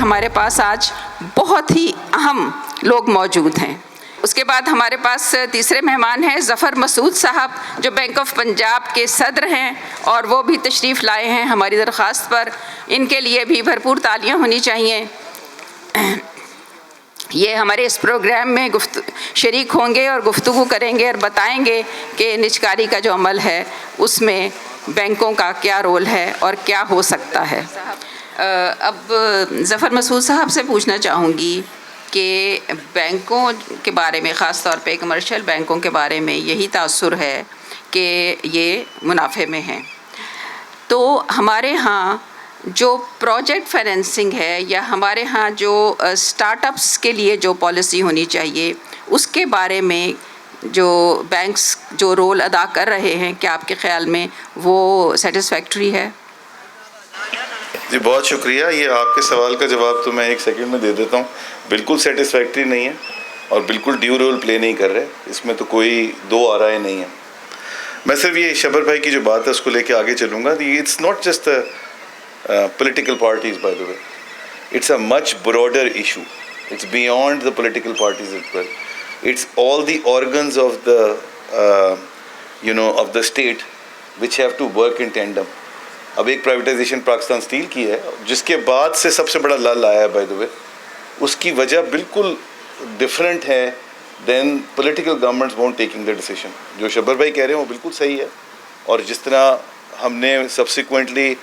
ہمارے پاس آج بہت ہی اہم لوگ موجود ہیں. اس کے بعد ہمارے پاس تیسرے مہمان ہیں ظفر مسعود صاحب جو بینک آف پنجاب کے صدر ہیں اور وہ بھی تشریف لائے ہیں ہماری درخواست پر. ان کے لیے بھی بھرپور تالیاں ہونی چاہیے. یہ ہمارے اس پروگرام میں شریک ہوں گے اور گفتگو کریں گے اور بتائیں گے کہ نجکاری کا جو عمل ہے اس میں بینکوں کا کیا رول ہے اور کیا ہو سکتا ہے. اب ظفر مسعود صاحب سے پوچھنا چاہوں گی کہ بینکوں کے بارے میں خاص طور پہ کمرشل بینکوں کے بارے میں یہی تاثر ہے کہ یہ منافع میں ہیں. تو ہمارے ہاں جو پروجیکٹ فائنینسنگ ہے یا ہمارے ہاں جو اسٹارٹ اپس کے لیے جو پالیسی ہونی چاہیے اس کے بارے میں جو بینکس جو رول ادا کر رہے ہیں کیا آپ کے خیال میں وہ سیٹسفیکٹری ہے؟ جی بہت شکریہ. یہ آپ کے سوال کا جواب تو میں ایک سیکنڈ میں دے دیتا ہوں. بالکل سیٹسفیکٹری نہیں ہے اور بالکل ڈیو رول پلے نہیں کر رہے. اس میں تو کوئی دو آرائے نہیں ہیں. میں صرف یہ شبر بھائی کی جو بات ہے اس کو لے کے آگے چلوں گا. It's not just political parties, by the way. It's a much broader issue. It's beyond the political parties as well. It's all the organs of the state which have to work in tandem. اب ایک privatisation Pakistan steel کی ہے جس کے بعد سے سب سے بڑا لال آیا ہے بائی دا وے. اس کی وجہ بالکل ڈفرینٹ ہے then political governments won't taking the decision. جو شبر بھائی کہہ رہے ہیں وہ بالکل صحیح ہے. اور جس طرح ہم نے سبسیکوینٹلی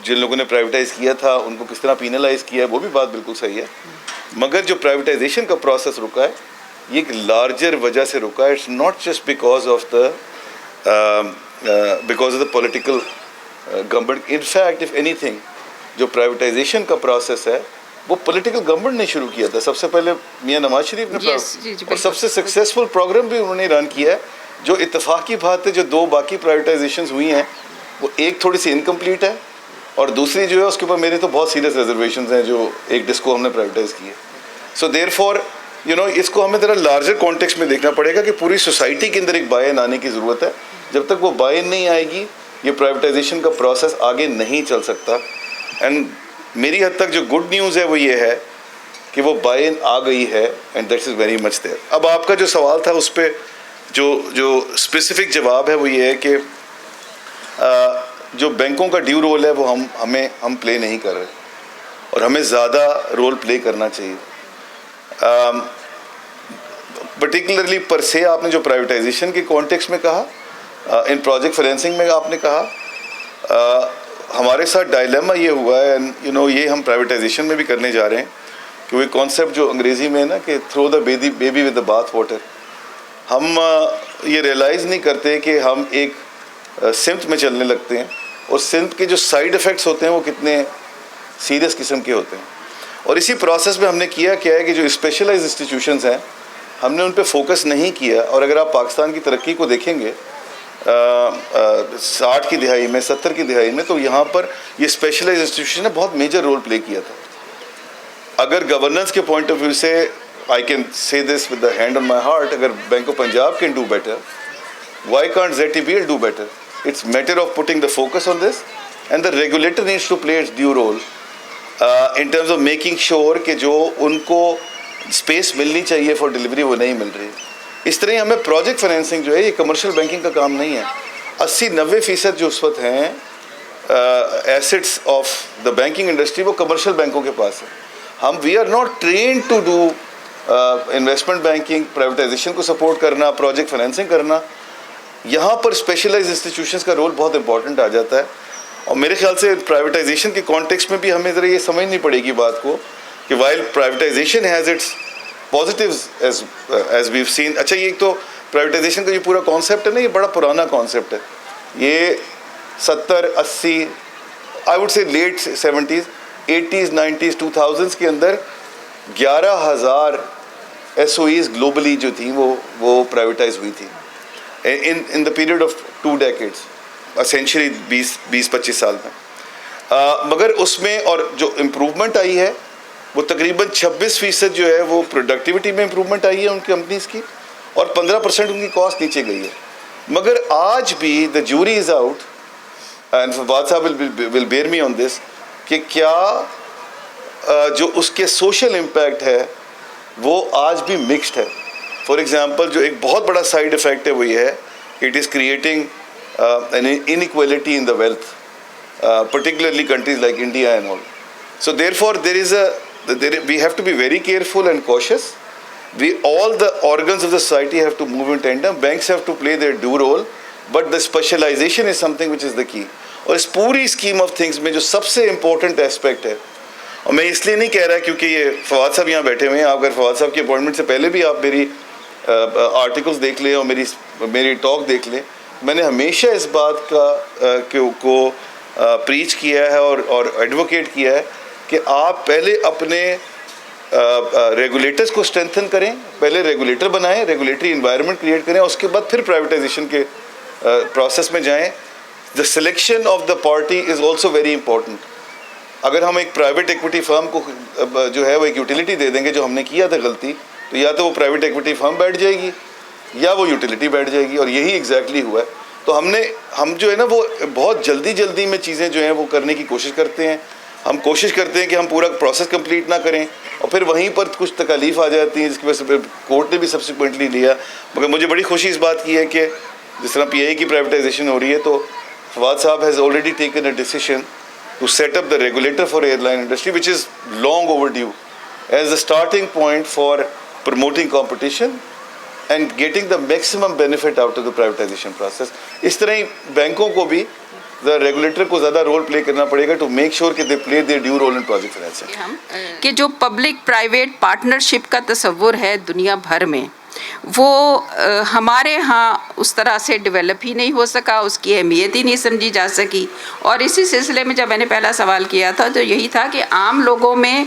جن لوگوں نے پرائیویٹائز کیا تھا ان کو کس طرح پینلائز کیا ہے وہ بھی بات بالکل صحیح ہے. مگر جو پرائیویٹائزیشن کا پروسیس رکا ہے یہ ایک لارجر وجہ سے رکا ہے. It's not just because of the political government. In fact if anything جو پرائیویٹائزیشن کا پروسیس ہے وہ پولیٹیکل گورنمنٹ نے شروع کیا تھا. سب سے پہلے میاں نواز شریف نے اور سب سے سکسیزفل پروگرام بھی انہوں نے رن کیا ہے. جو اتفاقی بات ہے جو دو باقی پرائیویٹائزیشنز ہوئی ہیں وہ ایک تھوڑی سی انکمپلیٹ ہے اور دوسری جو ہے اس کے اوپر میری تو بہت سیریس ریزرویشنز ہیں جو ایک ڈسکو ہم نے پرائیویٹائز کی ہے. سو دیر فور اس کو ہمیں ذرا لارجر کانٹیکسٹ میں دیکھنا پڑے گا کہ پوری سوسائٹی کے اندر ایک بائی ان آنے کی ضرورت ہے. جب تک وہ بائی ان نہیں آئے گی یہ پرائیویٹائزیشن کا پروسیس آگے نہیں چل سکتا. اینڈ میری حد تک جو گڈ نیوز ہے وہ یہ ہے کہ وہ بائی ان آ گئی ہے and that is very much there. اب آپ کا جو سوال تھا اس پہ جو اسپیسیفک جواب ہے وہ یہ ہے کہ جو بینکوں کا ڈیو رول ہے وہ ہم پلے نہیں کر رہے اور ہمیں زیادہ رول پلے کرنا چاہیے. پرٹیکولرلی پر سے آپ نے جو پرائیویٹائزیشن کے کانٹیکس میں کہا ان پروجیکٹ فائنینسنگ میں آپ نے کہا ہمارے ساتھ ڈائلیما یہ ہوا ہے یہ ہم پرائیویٹائزیشن میں بھی کرنے جا رہے ہیں کہ وہ کانسیپٹ جو انگریزی میں ہے نا کہ through the baby with the bath water. ہم یہ ریئلائز نہیں کرتے کہ ہم ایک سمت میں چلنے لگتے ہیں اور سمت کے جو سائیڈ ایفیکٹس ہوتے ہیں وہ کتنے سیریس قسم کے ہوتے ہیں. اور اسی پروسیس میں ہم نے کیا ہے کہ جو اسپیشلائز انسٹیٹیوشنز ہیں ہم نے ان پہ فوکس نہیں کیا. اور اگر آپ پاکستان کی ترقی کو دیکھیں گے 60 کی دہائی میں 70 کی دہائی میں تو یہاں پر یہ اسپیشلائز انسٹیٹیوشن نے بہت میجر رول پلے کیا تھا. اگر گورننس کے پوائنٹ آف ویو سے I can say this with the hand on my heart, اگر Bank of Punjab can do better, why can't ZTBL do better? It's matter of putting the focus on this and the regulator needs to play its due role in terms of making sure کہ جو ان کو space ملنی چاہیے for delivery وہ نہیں مل رہی. اس طرح ہمیں پروجیکٹ فائنینسنگ جو ہے یہ کمرشل بینکنگ کا کام نہیں ہے. 80-90% جو اس وقت ہیں assets of the banking industry وہ کمرشل بینکوں کے پاس ہے. We are not trained to do investment banking, privatization کو سپورٹ کرنا, پروجیکٹ فائنینسنگ کرنا. یہاں پر اسپیشلائز انسٹیٹیوشنس کا رول بہت امپورٹنٹ آ جاتا ہے. اور میرے خیال سے پرائیویٹائزیشن کے کانٹیکسٹ میں بھی ہمیں ذرا یہ سمجھنی پڑے گی بات کو کہ while privatization has its positives as we've seen. اچھا یہ ایک تو پرائیویٹائزیشن کا یہ پورا کانسیپٹ ہے نا یہ بڑا پرانا کانسیپٹ ہے. یہ 70-80 I would say late 70s 80s 90s 2000s کے اندر 11,000 SOEs گلوبلی جو تھیں وہ پرائیویٹائز ہوئی تھی in the period of 2 decades, essentially 20-25 سال میں. مگر اس میں اور جو امپروومنٹ آئی ہے وہ تقریباً 26% جو ہے وہ پروڈکٹیوٹی میں امپروومنٹ آئی ہے ان کی کمپنیز کی اور 15% ان کی کاسٹ نیچے گئی ہے. مگر آج بھی دا جوری از آؤٹ اینڈ فواد صاحب ول بیئر می آن دس کہ کیا جو اس کے سوشل امپیکٹ ہے وہ آج بھی مکسڈ ہے. فار ایگزامپل جو ایک بہت بڑا سائڈ افیکٹ ہے وہ یہ ہے کہ it is creating an inequality in the wealth, particularly countries like India and all. So therefore we have to be very careful and cautious. All the organs of the society have to move in tandem. Banks have to play their due role, but the specialization is something which is the key. اور اس پوری scheme of things میں جو سب سے important aspect ہے, اور میں اس لیے نہیں کہہ رہا کیونکہ یہ فواد صاحب یہاں بیٹھے ہوئے ہیں, آپ اگر فواد صاحب کی اپوائنٹمنٹ سے پہلے بھی آپ میری آرٹیکلس دیکھ لیں اور میری ٹاک دیکھ لیں, میں نے ہمیشہ اس بات کو پریچ کیا ہے اور ایڈوکیٹ کیا ہے کہ آپ پہلے اپنے ریگولیٹرز کو اسٹرینتھن کریں, پہلے ریگولیٹر بنائیں, ریگولیٹری انوائرمنٹ کریٹ کریں, اس کے بعد پھر پرائیویٹائزیشن کے پروسیس میں جائیں. The selection of the party is also very important. اگر ہم ایک پرائیویٹ ایکویٹی فرم کو جو ہے وہ ایک یوٹیلیٹی دے دیں گے, جو ہم نے کیا تھا غلطی, تو یا تو وہ پرائیویٹ ایکویٹی فرم بیٹھ جائے گی یا وہ یوٹیلیٹی بیٹھ جائے گی, اور یہی ایگزیکٹلی ہوا ہے. تو ہم جو ہے نا وہ بہت جلدی میں چیزیں جو ہیں وہ کرنے کی کوشش کرتے ہیں. ہم کوشش کرتے ہیں کہ ہم پورا پروسیس کمپلیٹ نہ کریں, اور پھر وہیں پر کچھ تکالیف آ جاتی ہیں جس کی وجہ سے پھر کورٹ نے بھی سبسیکوینٹلی لیا. مگر مجھے بڑی خوشی اس بات کی ہے کہ جس طرح پی آئی کی پرائیویٹائزیشن ہو رہی ہے, تو فواد صاحب has already taken a decision to set up the regulator for airline industry which is long overdue as the starting point for promoting competition and getting the maximum benefit out of the privatisation process. اس طرح ہی بینکوں کو بھی دا regulator کو زیادہ role play کرنا پڑے گا ٹو میک شیور کہ they play their due role in project financing. کہ جو پبلک پرائیویٹ پارٹنرشپ کا تصور ہے دنیا بھر میں, وہ ہمارے ہاں اس طرح سے ڈیولپ ہی نہیں ہو سکا, اس کی اہمیت ہی نہیں سمجھی جا سکی. اور اسی سلسلے میں جب میں نے پہلا سوال کیا تھا تو یہی تھا کہ عام لوگوں میں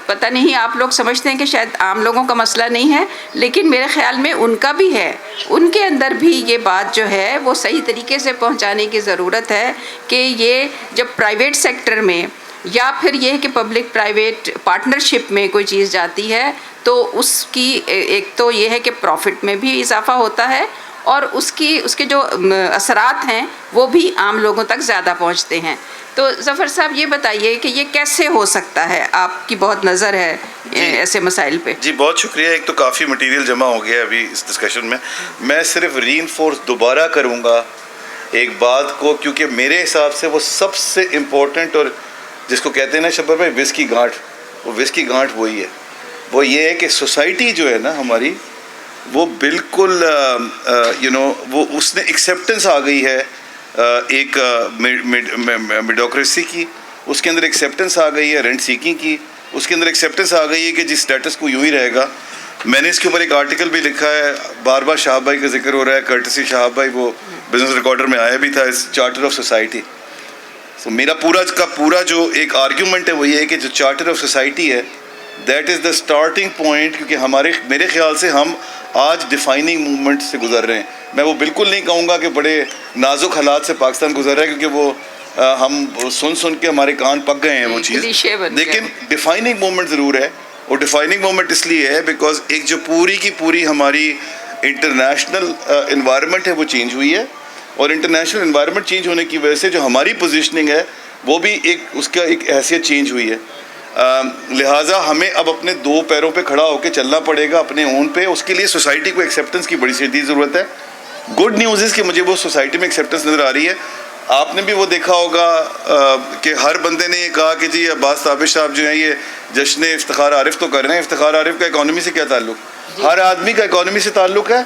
پتہ نہیں, آپ لوگ سمجھتے ہیں کہ شاید عام لوگوں کا مسئلہ نہیں ہے, لیکن میرے خیال میں ان کا بھی ہے. ان کے اندر بھی یہ بات جو ہے وہ صحیح طریقے سے پہنچانے کی ضرورت ہے کہ یہ جب پرائیویٹ سیکٹر میں یا پھر یہ کہ پبلک پرائیویٹ پارٹنرشپ میں کوئی چیز جاتی ہے تو اس کی ایک تو یہ ہے کہ پروفٹ میں بھی اضافہ ہوتا ہے, اور اس کے جو اثرات ہیں وہ بھی عام لوگوں تک زیادہ پہنچتے ہیں. تو ظفر صاحب یہ بتائیے کہ یہ کیسے ہو سکتا ہے, آپ کی بہت نظر ہے ایسے مسائل پہ. جی بہت شکریہ. ایک تو کافی مٹیریل جمع ہو گیا ابھی اس ڈسکشن میں. میں صرف ری انفورس دوبارہ کروں گا ایک بات کو, کیونکہ میرے حساب سے وہ سب سے امپورٹنٹ, اور جس کو کہتے ہیں نا شبر بھائی وس کی گانٹھ, وہ وس کی گانٹھ وہی ہے. وہ یہ ہے کہ سوسائٹی جو ہے نا ہماری, وہ بالکل وہ اس نے ایکسیپٹنس آ گئی ہے ایک میڈوکریسی کی, اس کے اندر ایکسیپٹنس آ گئی ہے رینٹ سیکنگ کی, اس کے اندر ایکسیپٹنس آ گئی ہے کہ جس اسٹیٹس کو یوں ہی رہے گا. میں نے اس کے اوپر ایک آرٹیکل بھی لکھا ہے, بار بار شہاب بھائی کا ذکر ہو رہا ہے, کرٹسی شہاب بھائی وہ بزنس ریکارڈر میں آیا بھی تھا, اس چارٹر آف سوسائٹی. تو میرا پورا جو ایک آرگیومنٹ ہے وہ یہ ہے کہ جو چارٹر آف سوسائٹی ہے that is the starting point, کیونکہ میرے خیال سے ہم آج ڈیفائننگ موومنٹ سے گزر رہے ہیں. میں وہ بالکل نہیں کہوں گا کہ بڑے نازک حالات سے پاکستان گزر رہا ہے, کیونکہ وہ ہم سن کے ہمارے کان پک گئے ہیں وہ چیز, لیکن ڈیفائننگ موومنٹ ضرور ہے. اور ڈیفائننگ موومنٹ اس لیے ہے بیکاز ایک جو پوری کی پوری ہماری انٹرنیشنل انوائرمنٹ ہے وہ چینج ہوئی ہے, اور انٹرنیشنل انوائرمنٹ چینج ہونے کی وجہ سے جو ہماری پوزیشننگ ہے وہ بھی اس کا ایک حیثیت چینج ہوئی ہے. لہٰذا ہمیں اب اپنے دو پیروں پہ کھڑا ہو کے چلنا پڑے گا اپنے اون پہ. اس کے لیے سوسائٹی کو ایکسیپٹنس کی بڑی شدید ضرورت ہے. گڈ نیوز از کہ مجھے وہ سوسائٹی میں ایکسیپٹنس نظر آ رہی ہے. آپ نے بھی وہ دیکھا ہوگا کہ ہر بندے نے یہ کہا کہ جی عباس تابش صاحب جو ہیں یہ جشن افتخار عارف تو کر رہے ہیں. افتخار عارف کا اکانومی سے کیا تعلق؟ ہر آدمی کا اکانومی سے تعلق ہے,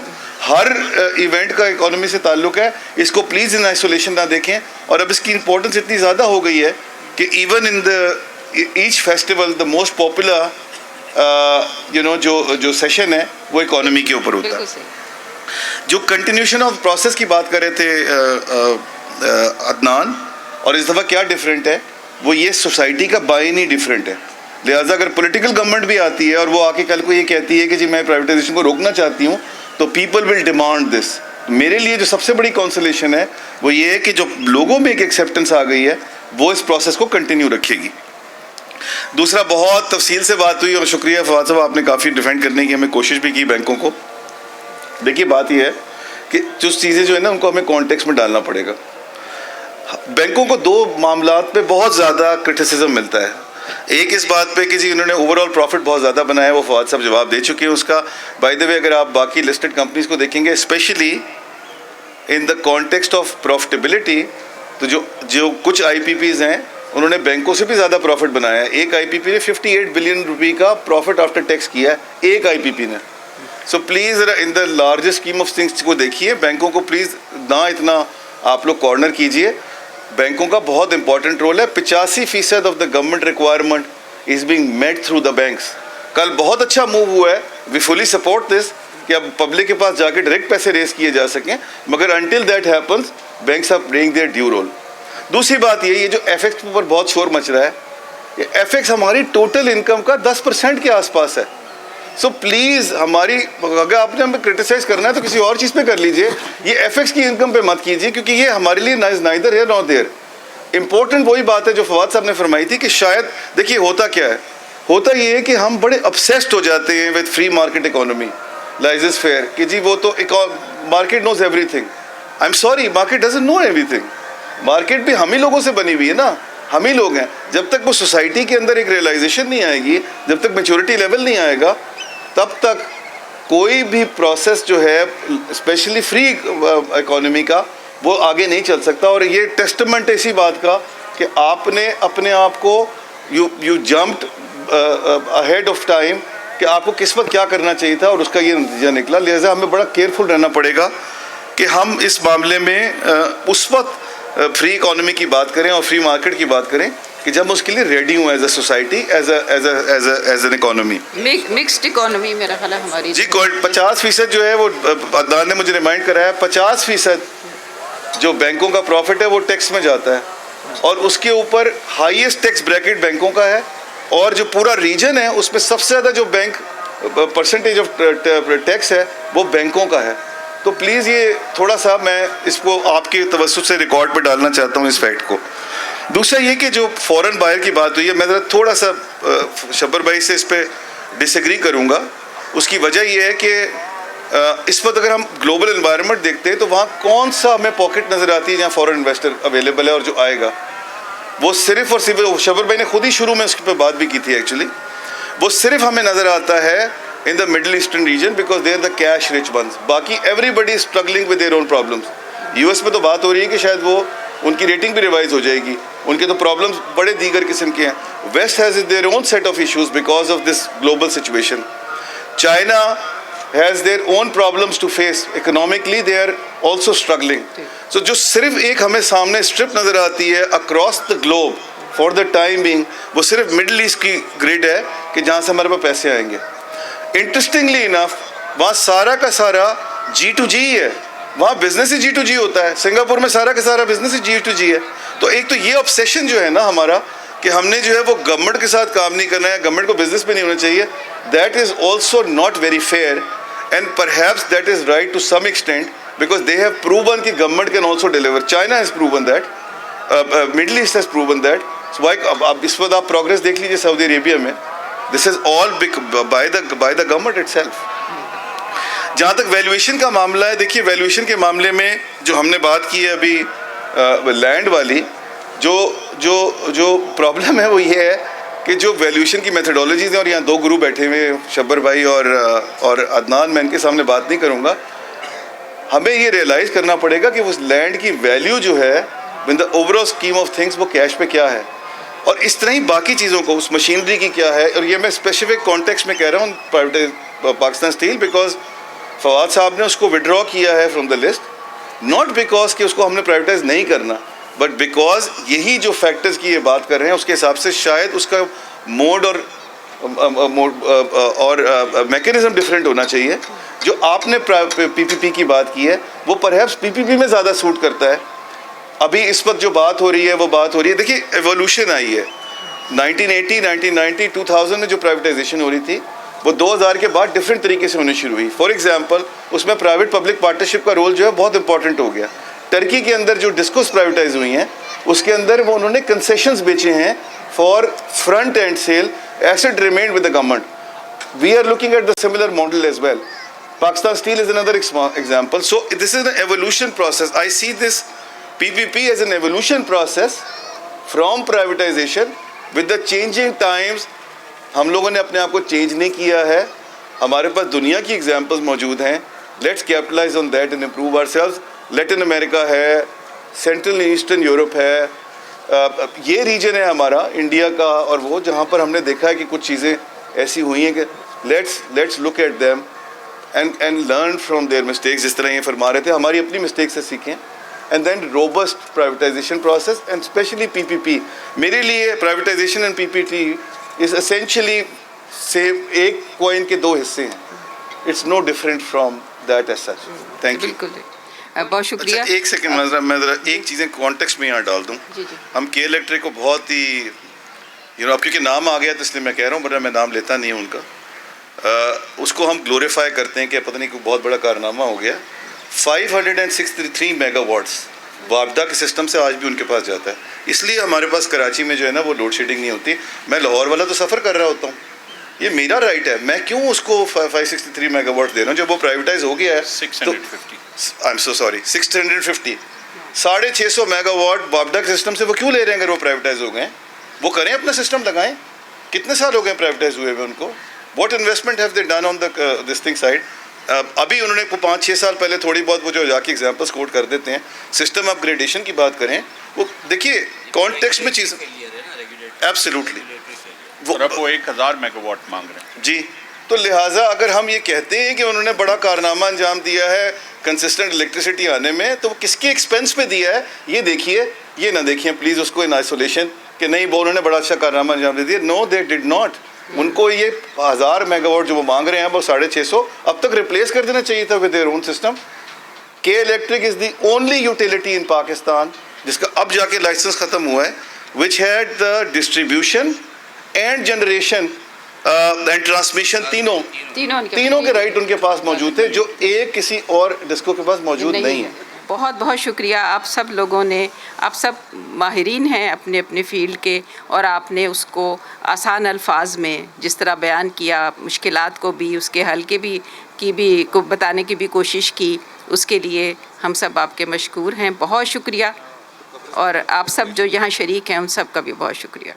ہر ایونٹ کا اکانومی سے تعلق ہے. اس کو پلیز ان آئسولیشن نہ دیکھیں. اور اب اس کی امپورٹنس اتنی زیادہ ہو گئی ہے کہ even in the each festival the most popular جو سیشن ہے وہ اکانومی کے اوپر ہوتا ہے. جو کنٹینیوشن آف پروسیس کی بات کر رہے تھے عدنان, اور اس دفعہ کیا ڈفرینٹ ہے وہ یہ سوسائٹی کا بائن ہی ڈفرینٹ ہے. لہٰذا اگر پولیٹیکل گورنمنٹ بھی آتی ہے اور وہ آ کے کل کو یہ کہتی ہے کہ جی میں پرائیویٹائزیشن کو روکنا چاہتی ہوں, تو پیپل ول ڈیمانڈ دس. میرے لیے جو سب سے بڑی کانسولیشن ہے وہ یہ ہے کہ جو لوگوں میں ایک ایکسیپٹنس آ گئی ہے وہ اس پروسیس کو کنٹینیو رکھے گی. دوسرا, بہت تفصیل سے بات ہوئی اور شکریہ فواد صاحب, آپ نے کافی ڈیفینڈ کرنے کی ہمیں کوشش بھی کی بینکوں کو. دیکھیے بات یہ ہے کہ جو چیزیں جو ہے نا ان کو ہمیں کانٹیکسٹ میں ڈالنا پڑے گا. بینکوں کو دو معاملات پہ بہت زیادہ کرٹیسزم ملتا ہے. ایک اس بات پہ کہ جی انہوں نے اوور آل پروفٹ بہت زیادہ بنایا ہے، وہ فواد صاحب جواب دے چکے ہیں اس کا. بائی دا وے اگر آپ باقی لسٹڈ کمپنیز کو دیکھیں گے especially in the context of profitability, تو جو کچھ آئی پی پیز ہیں انہوں نے بینکوں سے بھی زیادہ پروفٹ بنایا ہے. ایک آئی پی پی نے 58 بلین روپی کا پروفٹ آفٹر ٹیکس کیا ہے، ایک آئی پی پی نے. So please in the largest scheme of things کو دیکھیے، بینکوں کو پلیز نہ اتنا آپ لوگ کارنر کیجیے. بینکوں کا بہت امپورٹنٹ رول ہے. 85% of the government requirement is being met through the banks. کل بہت اچھا موو ہوا ہے، وی فلی سپورٹ دس کہ اب پبلک کے پاس جا کے ڈائریکٹ پیسے ریز کیے جا سکیں، مگر until that happens banks are playing their due role. دوسری بات یہ جو ایف ایکس پر بہت شور مچ رہا ہے، یہ ایف ایکس ہماری ٹوٹل انکم کا 10% کے آس پاس ہے. سو پلیز ہماری، اگر آپ نے ہمیں کرٹیسائز کرنا ہے تو کسی اور چیز پہ کر لیجئے، یہ ایف ایکس کی انکم پہ مت کیجیے، کیونکہ یہ ہمارے لیے نائدر ہیئر نار دیئر. امپورٹنٹ وہی بات ہے جو فواد صاحب نے فرمائی تھی کہ شاید دیکھیے ہوتا کیا ہے، ہوتا یہ ہے کہ ہم بڑے obsessed ہو جاتے ہیں with free market economy, laissez faire, کہ جی وہ تو market knows everything. I am sorry, market doesn't know everything. Market بھی ہم ہی لوگوں سے بنی ہوئی ہے نا، ہم ہی لوگ ہیں. جب تک وہ سوسائٹی کے اندر ایک ریئلائزیشن نہیں آئے گی، جب تک میچورٹی لیول نہیں آئے گا، تب تک کوئی بھی پروسیس جو ہے اسپیشلی فری اکانومی کا وہ آگے نہیں چل سکتا. اور یہ ٹیسٹمنٹ ہے اسی بات کا کہ آپ نے اپنے آپ کو you jumped ahead of time کہ آپ کو کس وقت کیا کرنا چاہیے تھا، اور اس کا یہ نتیجہ نکلا. لہٰذا ہمیں بڑا کیئرفل رہنا پڑے گا کہ ہم اس معاملے میں اس وقت فری اکانومی کی بات کریں اور فری مارکیٹ کی بات کریں کہ جب اس کے لیے ریڈی ہوں as a society, as an economy. Mixed economy میرا خیال ہے ہماری جی 50% جو ہے وہ عدنان نے مجھے ریمائنڈ کرایا، 50% جو بینکوں کا پروفٹ ہے وہ ٹیکس میں جاتا ہے، اور اس کے اوپر ہائیسٹ ٹیکس بریکٹ بینکوں کا ہے، اور جو پورا ریجن ہے اس میں سب سے زیادہ جو بینک پرسنٹیج آف ٹیکس ہے وہ بینکوں کا ہے. تو پلیز یہ تھوڑا سا میں اس کو آپ کے توسط سے ریکارڈ پہ ڈالنا چاہتا ہوں اس فیکٹ کو. دوسرا یہ کہ جو فورن بائر کی بات ہوئی ہے، میں ذرا تھوڑا سا شبر بھائی سے اس پہ ڈس ایگری کروں گا. اس کی وجہ یہ ہے کہ اس وقت اگر ہم گلوبل انوائرمنٹ دیکھتے ہیں تو وہاں کون سا ہمیں پاکٹ نظر آتی ہے جہاں فورن انویسٹر اویلیبل ہے، اور جو آئے گا وہ صرف اور صرف، شبر بھائی نے خود ہی شروع میں اس پہ بات بھی کی تھی ایکچولی، وہ صرف ہمیں نظر آتا ہے in the Middle Eastern region because they are the cash rich ones. باقی everybody is struggling with their own problems. US میں تو بات ہو رہی ہے کہ شاید وہ ان کی ریٹنگ بھی ریوائز ہو جائے گی، ان کے تو پرابلمس بڑے دیگر قسم کے ہیں. West has their own set of issues because of this global situation. China has their own problems to face. Economically they are also struggling. So جو صرف ایک ہمیں سامنے اسٹرپ نظر آتی ہے across the globe for the time being، وہ صرف مڈل ایسٹ کی گریڈ ہے کہ جہاں سے ہمارے پاس پیسے آئیں گے. انٹرسٹنگلی انف وہاں سارا کا سارا جی ٹو جی ہے، وہاں بزنس ہی جی ٹو جی ہوتا ہے. سنگاپور میں سارا کا سارا بزنس ہی جی ٹو جی ہے. تو ایک تو یہ آبسیشن جو ہے نا ہمارا کہ ہم نے جو ہے وہ گورنمنٹ کے ساتھ کام نہیں کرنا ہے، گورنمنٹ کو بزنس پہ نہیں ہونا چاہیے، that is also not very fair and perhaps that is right to some extent because they have proven کہ government can also deliver. China has proven that, Middle East has proven that. اب اس وقت آپ progress دیکھ لیجیے Saudi Arabia میں، this is all by the government itself. جہاں تک ویلیویشن کا معاملہ ہے، دیکھیے ویلیویشن کے معاملے میں جو ہم نے بات کی ہے ابھی لینڈ والی، جو پرابلم ہے وہ یہ ہے کہ جو ویلیویشن کی میتھڈالوجیز ہیں، اور یہاں دو گروپ بیٹھے ہوئے شبر بھائی اور عدنان، میں ان کے سامنے بات نہیں کروں گا. ہمیں یہ ریئلائز کرنا پڑے گا کہ اس لینڈ کی ویلیو جو ہے in the overall scheme of things وہ کیش پہ کیا ہے، اور اس طرح ہی باقی چیزوں کو اس مشینری کی کیا ہے. اور یہ میں اسپیسیفک کانٹیکسٹ میں کہہ رہا ہوں پاکستان اسٹیل، بیکاز فواد صاحب نے اس کو وڈرا کیا ہے from the list, not because کہ اس کو ہم نے پرائیویٹائز نہیں کرنا، بٹ بیکاز یہی جو فیکٹرز کی یہ بات کر رہے ہیں اس کے حساب سے شاید اس کا موڈ اور میکینزم ڈفرینٹ ہونا چاہیے. جو آپ نے پی پی پی کی بات کی ہے وہ پرہیپس پی پی پی میں زیادہ سوٹ کرتا ہے. ابھی اس وقت جو بات ہو رہی ہے وہ بات ہو رہی ہے، دیکھیے ایوولوشن آئی ہے 1980 1990 2000 میں جو پرائیویٹائزیشن ہو رہی تھی وہ 2000 کے بعد ڈفرینٹ طریقے سے ہونی شروع ہوئی. فار ایگزامپل اس میں پرائیویٹ پبلک پارٹنرشپ کا رول جو ہے بہت امپورٹنٹ ہو گیا. ٹرکی کے اندر جو ڈسکوز پرائیویٹائز ہوئی ہیں اس کے اندر وہ انہوں نے کنسیشنز بیچے ہیں for front end sale, asset remained with the government. We are looking at the similar model as well. Pakistan Steel is another example. So this is an evolution process. I see this PPP as an evolution process from privatization with the changing Times ہم لوگوں نے اپنے آپ کو change نہیں کیا ہے. ہمارے پاس دنیا کی ایگزامپلز موجود ہیں. Let's capitalise on that and improve ourselves. Latin America ہے, سینٹرل ایسٹرن یورپ ہے, یہ ریجن ہے ہمارا انڈیا کا, اور وہ جہاں پر ہم نے دیکھا ہے کہ کچھ چیزیں ایسی ہوئی ہیں کہ let's look at them and learn from their mistakes. جس طرح یہ فرما رہے تھے, ہماری اپنی مسٹیک سے سیکھیں. And then robust privatisation process and especially P P P. میرے لیے privatisation and P P T is essentially same, ایک کوائن کے دو حصے ہیں. It's no different from that as such. Thank you. بالکل, بہت شکریہ. ایک سیکنڈ میں ذرا ایک چیزیں کانٹیکسٹ میں یہاں ڈال دوں. ہم کے الیکٹرک کو بہت ہی اب کیونکہ نام آ گیا تو اس لیے میں کہہ رہا ہوں, ورنہ میں نام لیتا نہیں ہوں ان کا. اس کو ہم گلوریفائی کرتے ہیں کہ پتہ نہیں کوئی بہت بڑا کارنامہ ہو گیا. 563 میگا واٹس وابڈا کے سسٹم سے آج بھی ان کے پاس جاتا ہے. اس لیے ہمارے پاس کراچی میں جو ہے نا وہ لوڈ شیڈنگ نہیں ہوتی. میں لاہور والا تو سفر کر رہا ہوتا ہوں, یہ میرا رائٹ ہے, میں کیوں اس کو 563 میگا واٹ دے رہا ہوں جب وہ پرائیویٹائز ہو گیا ہے. 650 650 میگا واٹ وابڈا کے سسٹم سے وہ کیوں لے رہے ہیں اگر وہ پرائیویٹائز ہو گئے ہیں؟ وہ کریں, اپنا سسٹم لگائیں. کتنے سال ہو گئے پرائیویٹائز ہوئے ہوئے ان کو؟ What investment have they done on this thing side? ابھی انہوں نے 5-6 سال پہلے تھوڑی بہت وہ جو جا کے ایگزامپلس کوٹ کر دیتے ہیں, سسٹم اپ گریڈیشن کی بات کریں, وہ دیکھیے کانٹیکسٹ میں چیز ایبسلیوٹلی وہ 1000 میگا واٹ مانگ رہے ہیں جی. تو لہٰذا اگر ہم یہ کہتے ہیں کہ انہوں نے بڑا کارنامہ انجام دیا ہے کنسسٹنٹ الیکٹریسٹی آنے میں, تو وہ کس کے ایکسپینس پہ دیا ہے یہ دیکھیے, یہ نہ دیکھیے پلیز اس کو ان آئسولیشن کہ نہیں وہ انہوں نے بڑا اچھا کارنامہ انجام دے دیا. نو دے ڈڈ ناٹ. ان کو یہ 1000 میگا واٹ جو وہ مانگ رہے ہیں وہ 650 اب تک ریپلیس کر دینا چاہیے تھا with their own system. K Electric is the only utility in Pakistan جس کا اب جا کے لائسنس ختم ہوا ہے, which had the distribution and generation and transmission تینوں کے رائٹ ان کے پاس موجود تھے, جو ایک کسی اور ڈسکو کے پاس موجود نہیں ہے. بہت بہت شکریہ. آپ سب لوگوں نے, آپ سب ماہرین ہیں اپنے اپنے فیلڈ کے, اور آپ نے اس کو آسان الفاظ میں جس طرح بیان کیا, مشکلات کو بھی اس کے حل کو بتانے کی بھی کوشش کی, اس کے لیے ہم سب آپ کے مشکور ہیں. بہت شکریہ. اور آپ سب جو یہاں شریک ہیں ان سب کا بھی بہت شکریہ.